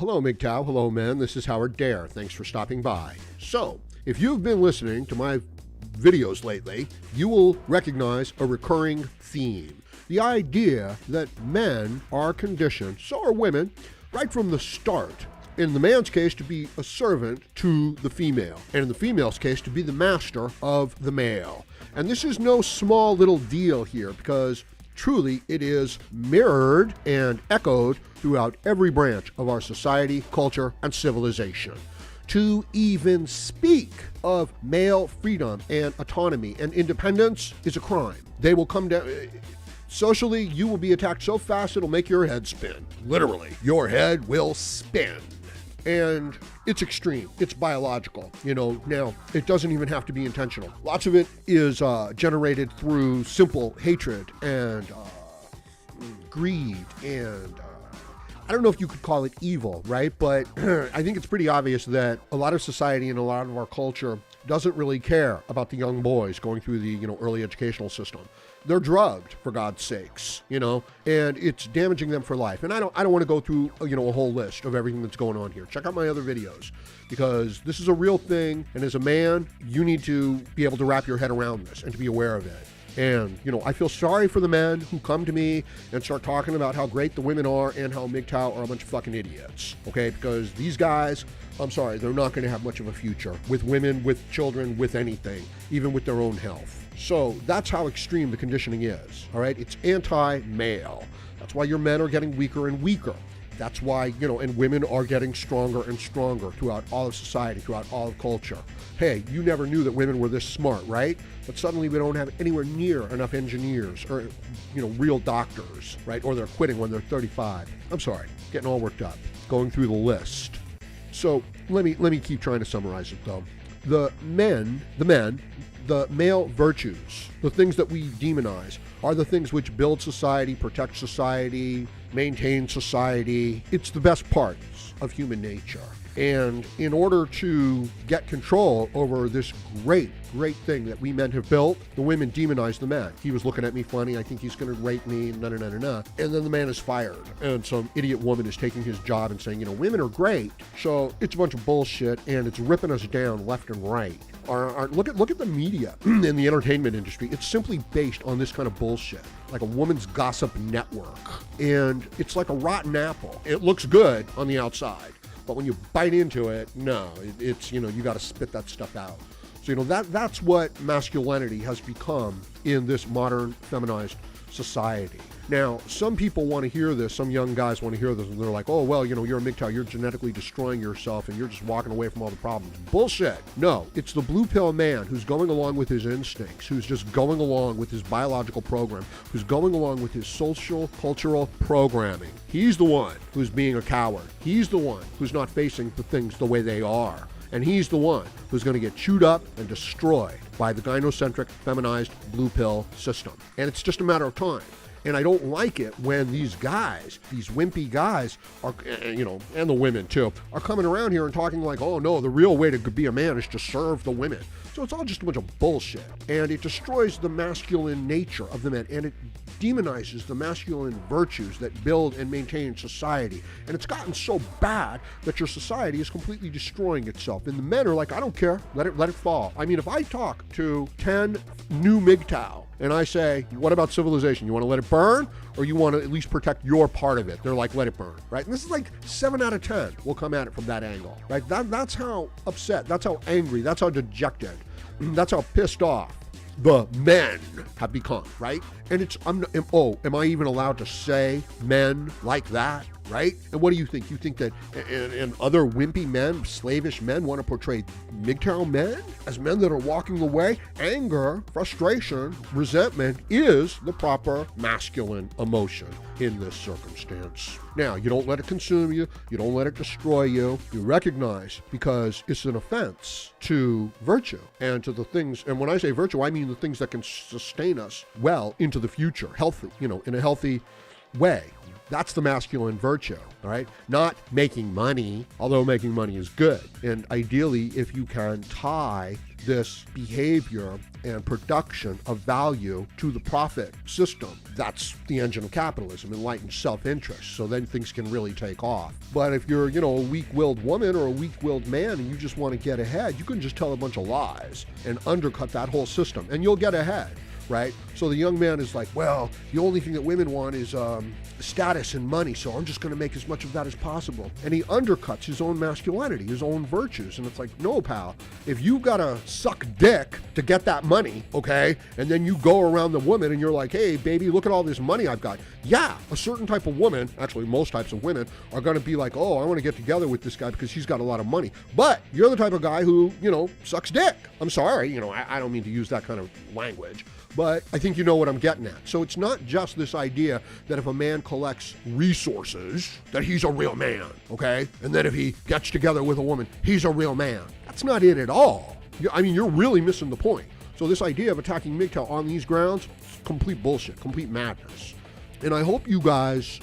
Hello, MGTOW. Hello, men. This is Howard Dare. Thanks for stopping by. So, if you've been listening to my videos lately, you will recognize a recurring theme. The idea that men are conditioned, so are women, right from the start. In the man's case, to be a servant to the female, and in the female's case, to be the master of the male. And this is no small little deal here, because truly it is mirrored and echoed throughout every branch of our society, culture, and civilization. To even speak of male freedom and autonomy and independence is a crime. They will come down. Socially, you will be attacked so fast it'll make your head spin. Literally, your head will spin. And it's extreme. It's biological. Now, it doesn't even have to be intentional. Lots of it is generated through simple hatred and greed and I don't know if you could call it evil, right? But I think it's pretty obvious that a lot of society and a lot of our culture doesn't really care about the young boys going through the, early educational system. They're drugged, for God's sakes, and it's damaging them for life. And I don't want to go through, a whole list of everything that's going on here. Check out my other videos, because this is a real thing. And as a man, you need to be able to wrap your head around this and to be aware of it. And, I feel sorry for the men who come to me and start talking about how great the women are and how MGTOW are a bunch of fucking idiots, okay? Because these guys, I'm sorry, they're not going to have much of a future with women, with children, with anything, even with their own health. So that's how extreme the conditioning is, all right? It's anti-male. That's why your men are getting weaker and weaker. That's why, and women are getting stronger and stronger throughout all of society, throughout all of culture. Hey, you never knew that women were this smart, right? But suddenly we don't have anywhere near enough engineers or, real doctors, right? Or they're quitting when they're 35. I'm sorry, getting all worked up, going through the list. So let me keep trying to summarize it though. The male virtues, the things that we demonize, are the things which build society, protect society, maintain society. It's the best parts of human nature. And in order to get control over this great thing that we men have built, the women demonize the man. He was looking at me funny. I think he's going to rape me, And then the man is fired. And some idiot woman is taking his job and saying, women are great. So it's a bunch of bullshit, and it's ripping us down left and right. Look at the media in the entertainment industry. It's simply based on this kind of bullshit, like a woman's gossip network. And it's like a rotten apple. It looks good on the outside, but when you bite into it, no, it's, you got to spit that stuff out. So, that's what masculinity has become in this modern feminized society. Now, some people want to hear this, some young guys want to hear this, and they're like, oh, well, you're a MGTOW, you're genetically destroying yourself, and you're just walking away from all the problems. Bullshit. No, it's the blue pill man who's going along with his instincts, who's just going along with his biological program, who's going along with his social, cultural programming. He's the one who's being a coward. He's the one who's not facing the things the way they are. And he's the one who's going to get chewed up and destroyed by the gynocentric, feminized blue pill system. And it's just a matter of time. And I don't like it when these guys, these wimpy guys are, and the women too, are coming around here and talking like, oh no, the real way to be a man is to serve the women. So it's all just a bunch of bullshit. And it destroys the masculine nature of the men. And it demonizes the masculine virtues that build and maintain society. And it's gotten so bad that your society is completely destroying itself. And the men are like, I don't care, let it fall. I mean, if I talk to 10 new MGTOW and I say, what about civilization? You want to let it burn, or you want to at least protect your part of it? They're like, let it burn, right? And this is like 7 out of 10 will come at it from that angle, right? That's how upset, that's how angry, that's how dejected, that's how pissed off the men have become, right? And am I even allowed to say men like that, right? And what do you think? You think that and other wimpy men, slavish men, want to portray MGTOW men as men that are walking away? Anger, frustration, resentment is the proper masculine emotion in this circumstance. Now, you don't let it consume you. You don't let it destroy you. You recognize, because it's an offense to virtue and to the things. And when I say virtue, I mean the things that can sustain us well into the future, healthy, in a healthy way. That's the masculine virtue, all right? Not making money, although making money is good. And ideally, if you can tie this behavior and production of value to the profit system. That's the engine of capitalism, enlightened self-interest. So then things can really take off. But if you're, a weak-willed woman or a weak-willed man and you just want to get ahead, you can just tell a bunch of lies and undercut that whole system and you'll get ahead. Right? So the young man is like, well, the only thing that women want is status and money, so I'm just going to make as much of that as possible. And he undercuts his own masculinity, his own virtues. And it's like, no, pal, if you got to suck dick to get that money, okay, and then you go around the woman and you're like, hey, baby, look at all this money I've got. Yeah, a certain type of woman, actually most types of women, are going to be like, oh, I want to get together with this guy because he's got a lot of money. But you're the type of guy who, sucks dick. I'm sorry, I don't mean to use that kind of language. But I think you know what I'm getting at. So it's not just this idea that if a man collects resources, that he's a real man, okay? And then if he gets together with a woman, he's a real man. That's not it at all. You're really missing the point. So this idea of attacking MGTOW on these grounds, complete bullshit, complete madness. And I hope you guys,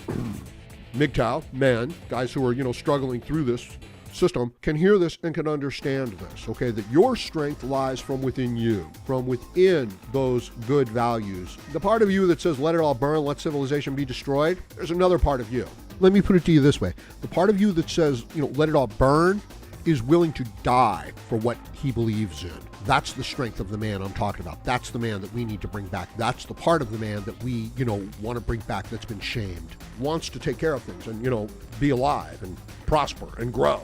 MGTOW, men, guys who are, struggling through this system, can hear this and can understand this, okay? That your strength lies from within you, from within those good values. The part of you that says, let it all burn, let civilization be destroyed, there's another part of you. Let me put it to you this way. The part of you that says, let it all burn, is willing to die for what he believes in. That's the strength of the man I'm talking about. That's the man that we need to bring back. That's the part of the man that we, want to bring back that's been shamed, wants to take care of things and, be alive and prosper and grow,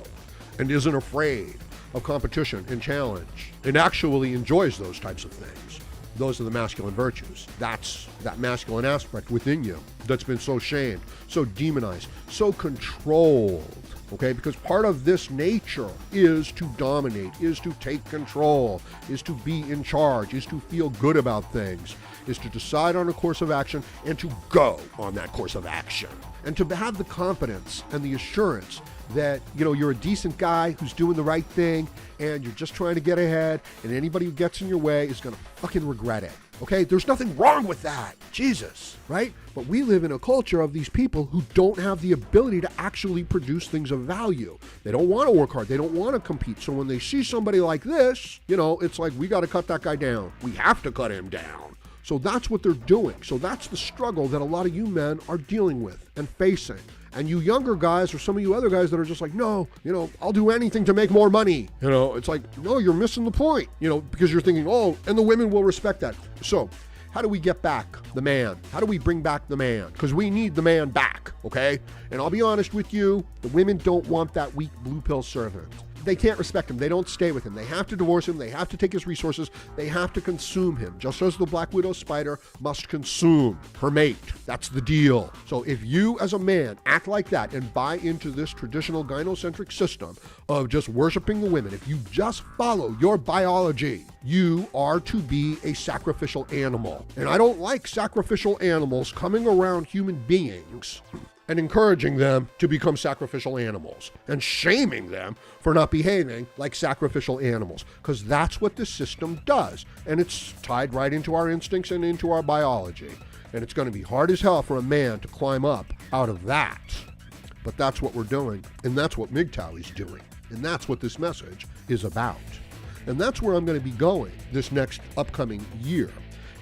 and isn't afraid of competition and challenge, and actually enjoys those types of things. Those are the masculine virtues. That's that masculine aspect within you that's been so shamed, so demonized, so controlled, okay? Because part of this nature is to dominate, is to take control, is to be in charge, is to feel good about things, is to decide on a course of action and to go on that course of action. And to have the confidence and the assurance that, you're a decent guy who's doing the right thing and you're just trying to get ahead, and anybody who gets in your way is going to fucking regret it. Okay? There's nothing wrong with that. Jesus, right? But we live in a culture of these people who don't have the ability to actually produce things of value. They don't want to work hard. They don't want to compete. So when they see somebody like this, it's like, we got to cut that guy down. We have to cut him down. So that's what they're doing. So that's the struggle that a lot of you men are dealing with and facing. And you younger guys, or some of you other guys that are just like, no, I'll do anything to make more money. It's like, no, you're missing the point, because you're thinking, oh, and the women will respect that. So how do we get back the man? How do we bring back the man? Because we need the man back, okay? And I'll be honest with you, the women don't want that weak blue pill servant. They can't respect him. They don't stay with him. They have to divorce him. They have to take his resources. They have to consume him, just as the Black Widow spider must consume her mate. That's the deal. So if you as a man act like that and buy into this traditional gynocentric system of just worshiping the women, if you just follow your biology, you are to be a sacrificial animal. And I don't like sacrificial animals coming around human beings and encouraging them to become sacrificial animals and shaming them for not behaving like sacrificial animals, because that's what the system does. And it's tied right into our instincts and into our biology. And it's going to be hard as hell for a man to climb up out of that. But that's what we're doing, and that's what MGTOW is doing. And that's what this message is about. And that's where I'm going to be going this next upcoming year.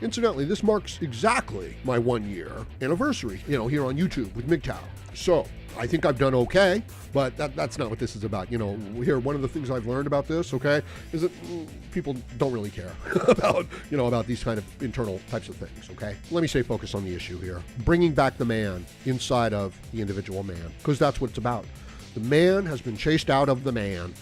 Incidentally, this marks exactly my 1-year anniversary, here on YouTube with MGTOW. So I think I've done okay, but that's not what this is about. Here, one of the things I've learned about this, okay, is that people don't really care about these kind of internal types of things, okay? Let me stay focused on the issue here. Bringing back the man inside of the individual man, because that's what it's about. The man has been chased out of the man.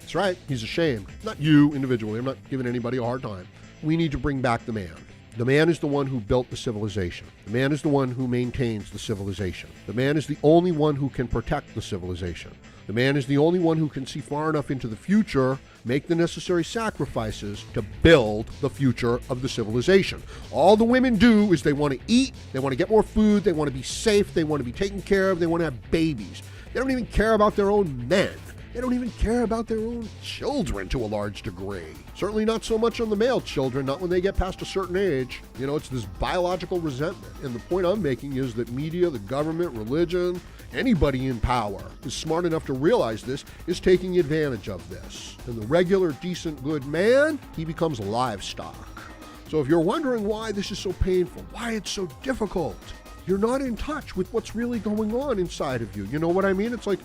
That's right, he's ashamed. Not you individually, I'm not giving anybody a hard time. We need to bring back the man. The man is the one who built the civilization. The man is the one who maintains the civilization. The man is the only one who can protect the civilization. The man is the only one who can see far enough into the future, make the necessary sacrifices to build the future of the civilization. All the women do is they want to eat, they want to get more food, they want to be safe, they want to be taken care of, they want to have babies. They don't even care about their own men. They don't even care about their own children to a large degree. Certainly not so much on the male children, not when they get past a certain age. It's this biological resentment. And the point I'm making is that media, the government, religion, Anybody in power is smart enough to realize this, is taking advantage of this. And the regular, decent, good man, he becomes livestock. So if you're wondering why this is so painful, why it's so difficult, you're not in touch with what's really going on inside of you. You know what I mean? It's like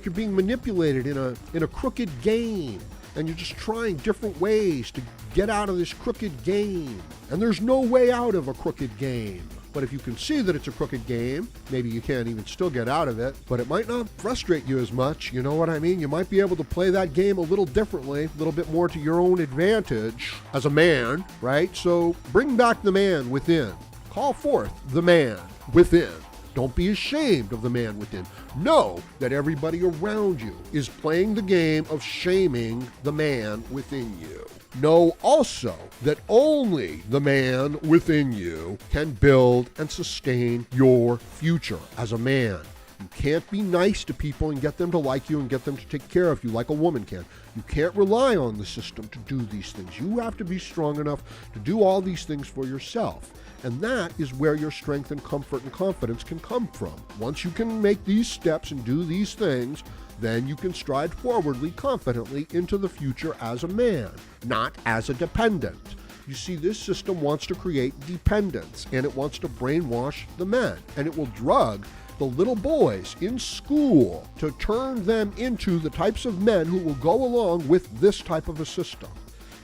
you're being manipulated in a crooked game, and you're just trying different ways to get out of this crooked game. And there's no way out of a crooked game. But if you can see that it's a crooked game, maybe you can't even still get out of it, but it might not frustrate you as much. You know what I mean? You might be able to play that game a little differently, a little bit more to your own advantage as a man, right? So bring back the man within. Call forth the man within. Don't be ashamed of the man within. Know that everybody around you is playing the game of shaming the man within you. Know also that only the man within you can build and sustain your future as a man. You can't be nice to people and get them to like you and get them to take care of you like a woman can. You can't rely on the system to do these things. You have to be strong enough to do all these things for yourself. And that is where your strength and comfort and confidence can come from. Once you can make these steps and do these things, then you can stride forwardly, confidently into the future as a man, not as a dependent. You see, this system wants to create dependence, and it wants to brainwash the men, and it will drug the little boys in school to turn them into the types of men who will go along with this type of a system.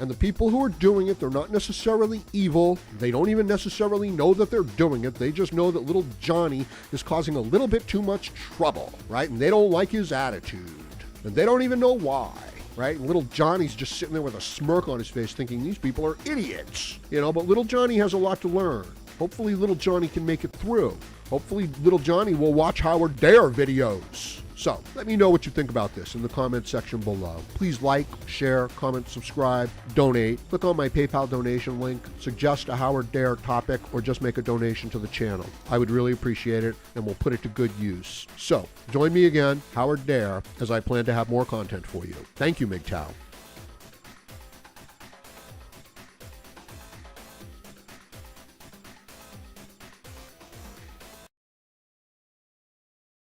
And the people who are doing it, they're not necessarily evil. They don't even necessarily know that they're doing it. They just know that little Johnny is causing a little bit too much trouble, right? And they don't like his attitude. And they don't even know why, right? And little Johnny's just sitting there with a smirk on his face thinking these people are idiots, but little Johnny has a lot to learn. Hopefully little Johnny can make it through. Hopefully little Johnny will watch Howard Dare videos. So let me know what you think about this in the comment section below. Please like, share, comment, subscribe, donate. Click on my PayPal donation link, suggest a Howard Dare topic, or just make a donation to the channel. I would really appreciate it, and we'll put it to good use. So join me again, Howard Dare, as I plan to have more content for you. Thank you, MGTOW.